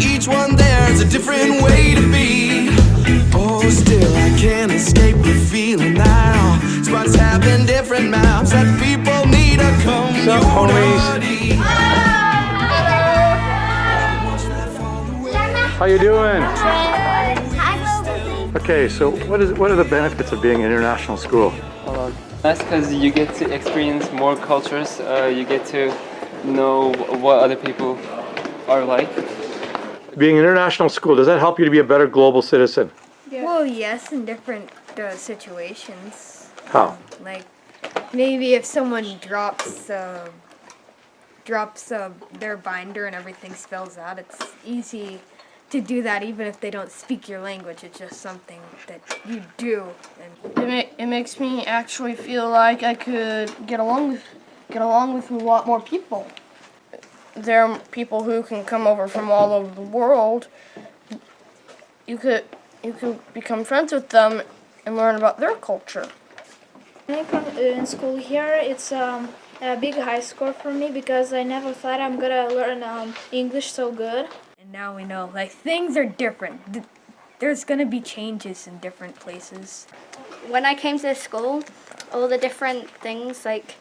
each one there's a different way to be. Oh, still I can't escape the feeling now. Spots having different maps that people need a community. What's up, homies? How you doing? Okay, so what are the benefits of being an international school? That's because you get to experience more cultures. You get to know what other people are like. Being an international school, does that help you to be a better global citizen? Yeah. Well, yes, in different situations. How? Like, maybe if someone drops their binder and everything spills out, it's easy to do that even if they don't speak your language. It's just something that you do. And it makes me actually feel like I could get along with a lot more people. There are people who can come over from all over the world. You could become friends with them and learn about their culture. When I come in school here, it's a big high score for me because I never thought I'm gonna learn English so good. And now we know, like, things are different. There's gonna be changes in different places. When I came to this school, all the different things, like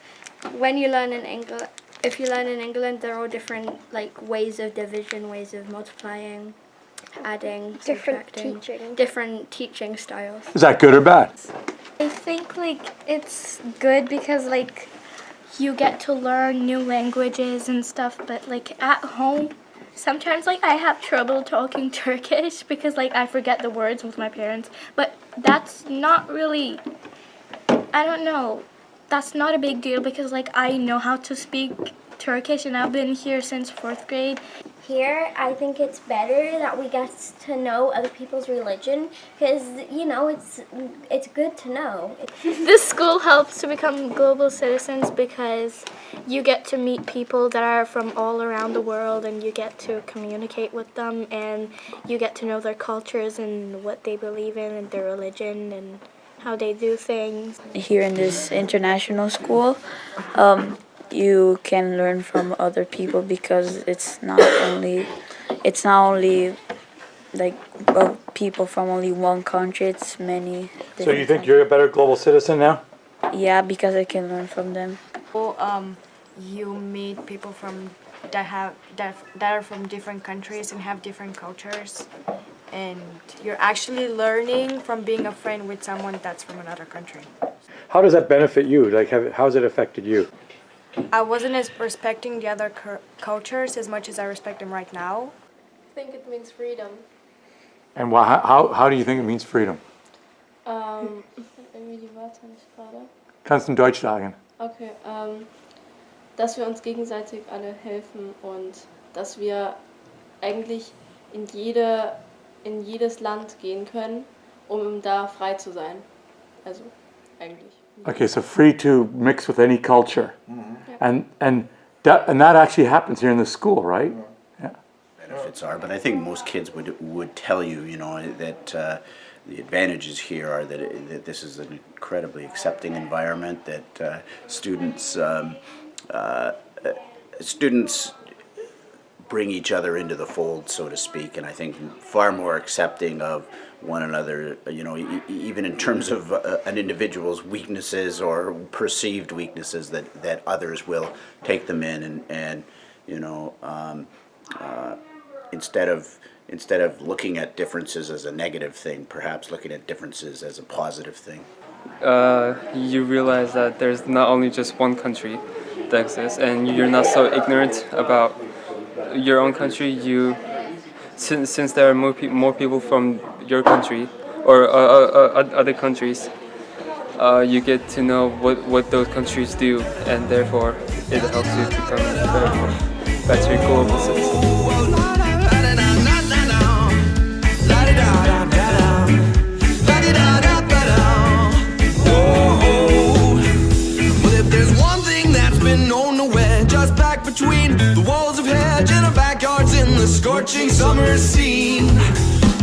when you learn in England, if you learn in England, there are all different like ways of division, ways of multiplying, adding, different teaching styles. Is that good or bad? I think like it's good because like you get to learn new languages and stuff, but like at home sometimes like I have trouble talking Turkish because like I forget the words with my parents, but that's not really, I don't know, that's not a big deal because like I know how to speak Turkish and I've been here since 4th grade. Here, I think it's better that we get to know other people's religion because, you know, it's good to know. This school helps to become global citizens because you get to meet people that are from all around the world and you get to communicate with them and you get to know their cultures and what they believe in and their religion and how they do things. Here in this international school, you can learn from other people because it's not only like people from only one country. It's many. So you think you're a better global citizen now? Yeah, because I can learn from them. Well, you meet people that are from different countries and have different cultures, and you're actually learning from being a friend with someone that's from another country. How does that benefit you? Like, how has it affected you? I wasn't as respecting the other cultures as much as I respect them right now. I think it means freedom. And how do you think it means freedom? Irgendwie die Wörter nicht gerade. Kannst du in Deutsch sagen? Okay, dass wir uns gegenseitig alle helfen und dass wir eigentlich in jedes Land gehen können, um da frei zu sein. Also eigentlich. Okay, so free to mix with any culture, and that actually happens here in the school, right? Yeah. Benefits are, but I think most kids would tell you, you know, that the advantages here are that this is an incredibly accepting environment, that students bring each other into the fold, so to speak, and I think far more accepting of one another, you know, even in terms of an individual's weaknesses or perceived weaknesses, that others will take them in and you know, instead of looking at differences as a negative thing, perhaps looking at differences as a positive thing. You realize that there's not only just one country that exists, and you're not so ignorant about your own country. Since there are more people from your country or other countries, you get to know what those countries do, and therefore it helps you become a better global citizen. Between the walls of hedge and our backyards in the scorching summer scene.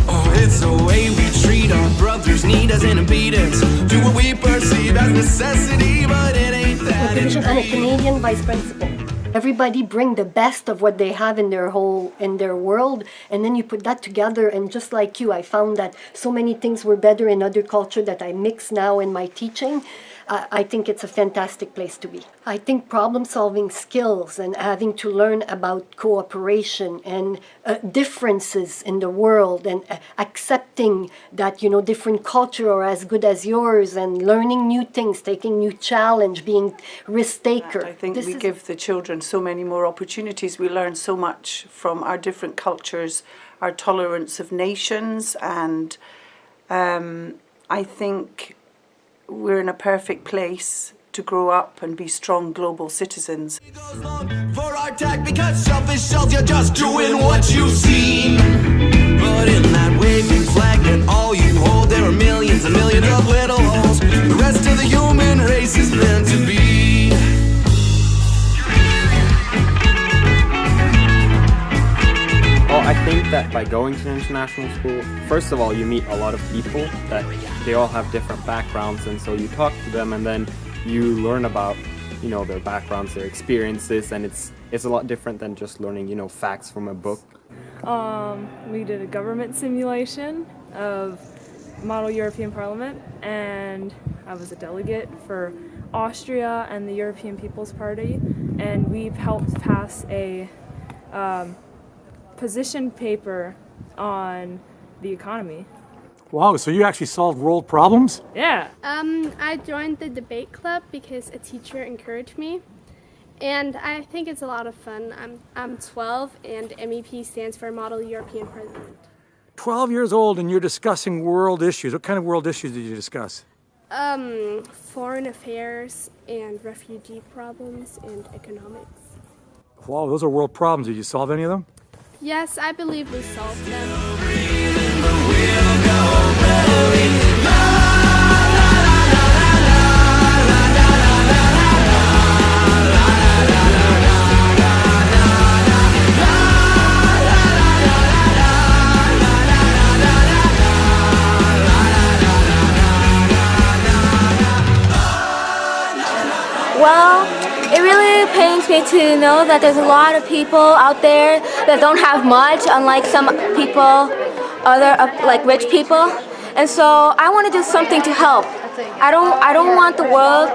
Oh, it's the way we treat our brothers, need as an impedance to what we perceive as necessity, but it ain't that. Position of a Canadian vice principal. Everybody bring the best of what they have in their world, and then you put that together. And just like you, I found that so many things were better in other culture that I mix now in my teaching. I think it's a fantastic place to be. I think problem-solving skills and having to learn about cooperation and differences in the world, and accepting that, you know, different culture are as good as yours, and learning new things, taking new challenge, being risk taker. I think we give the children so many more opportunities. We learn so much from our different cultures, our tolerance of nations, and I think we're in a perfect place to grow up and be strong global citizens. For our tag, because selfish self, you're just doing what you've seen. But in that waving flag that all you hold, there are millions and millions of little holes. The rest of the human race is meant to be. Well, I think that by going to an international school, first of all, you meet a lot of people that they all have different backgrounds, and so you talk to them, and then you learn about, you know, their backgrounds, their experiences, and it's a lot different than just learning, you know, facts from a book. We did a government simulation of Model European Parliament, and I was a delegate for Austria and the European People's Party, and we've helped pass a position paper on the economy. Wow, so you actually solved world problems? Yeah. I joined the debate club because a teacher encouraged me, and I think it's a lot of fun. I'm 12, and MEP stands for Model European President. 12 years old and you're discussing world issues. What kind of world issues did you discuss? Foreign affairs and refugee problems and economics. Wow, those are world problems. Did you solve any of them? Yes, I believe we solved them. Well, it really pains me to know that there's a lot of people out there that don't have much, unlike some people, like rich people. And so I want to do something to help. I don't want the world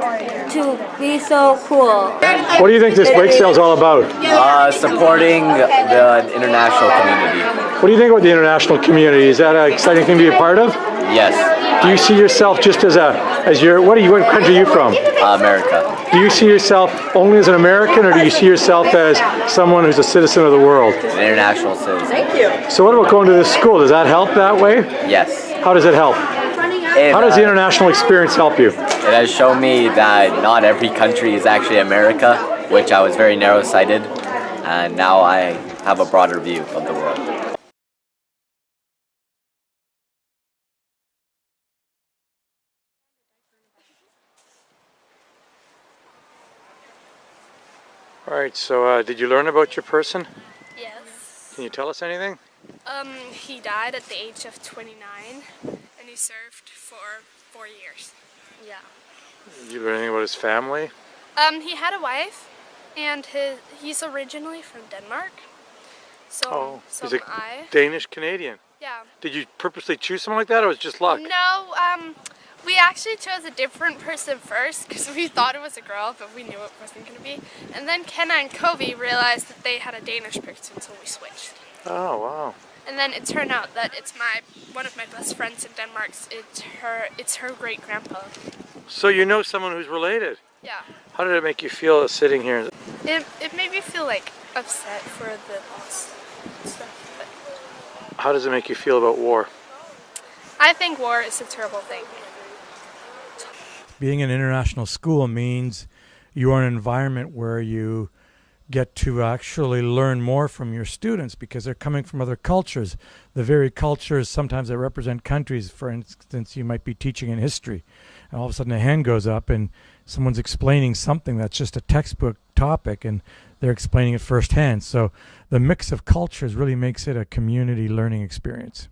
to be so cruel. What do you think this bake sale is all about? Supporting the international community. What do you think about the international community? Is that an exciting thing to be a part of? Yes. Do you see yourself just what country are you from? America. Do you see yourself only as an American, or do you see yourself as someone who's a citizen of the world? An international citizen. Thank you. So what about going to this school? Does that help that way? Yes. How does it help? How does the international experience help you? It has shown me that not every country is actually America, which I was very narrow-sighted, and now I have a broader view of the world. All right, so did you learn about your person? Yes. Can you tell us anything? He died at the age of 29, and he served for 4 years. Yeah. Did you learn anything about his family? He had a wife, and he's originally from Denmark. So, he's a Danish Canadian. Yeah. Did you purposely choose someone like that, or was it just luck? No, we actually chose a different person first because we thought it was a girl, but we knew it wasn't going to be. And then Kenna and Kobe realized that they had a Danish person, so we switched. Oh, wow. And then it turned out that it's one of my best friends in Denmark. It's her great grandpa. So you know someone who's related? Yeah. How did it make you feel sitting here? It made me feel like upset for the loss and stuff. But How does it make you feel about war? I think war is a terrible thing. Being an international school means you are in an environment where you get to actually learn more from your students because they're coming from other cultures. The very cultures sometimes that represent countries. For instance, you might be teaching in history, and all of a sudden a hand goes up and someone's explaining something that's just a textbook topic, and they're explaining it firsthand. So the mix of cultures really makes it a community learning experience.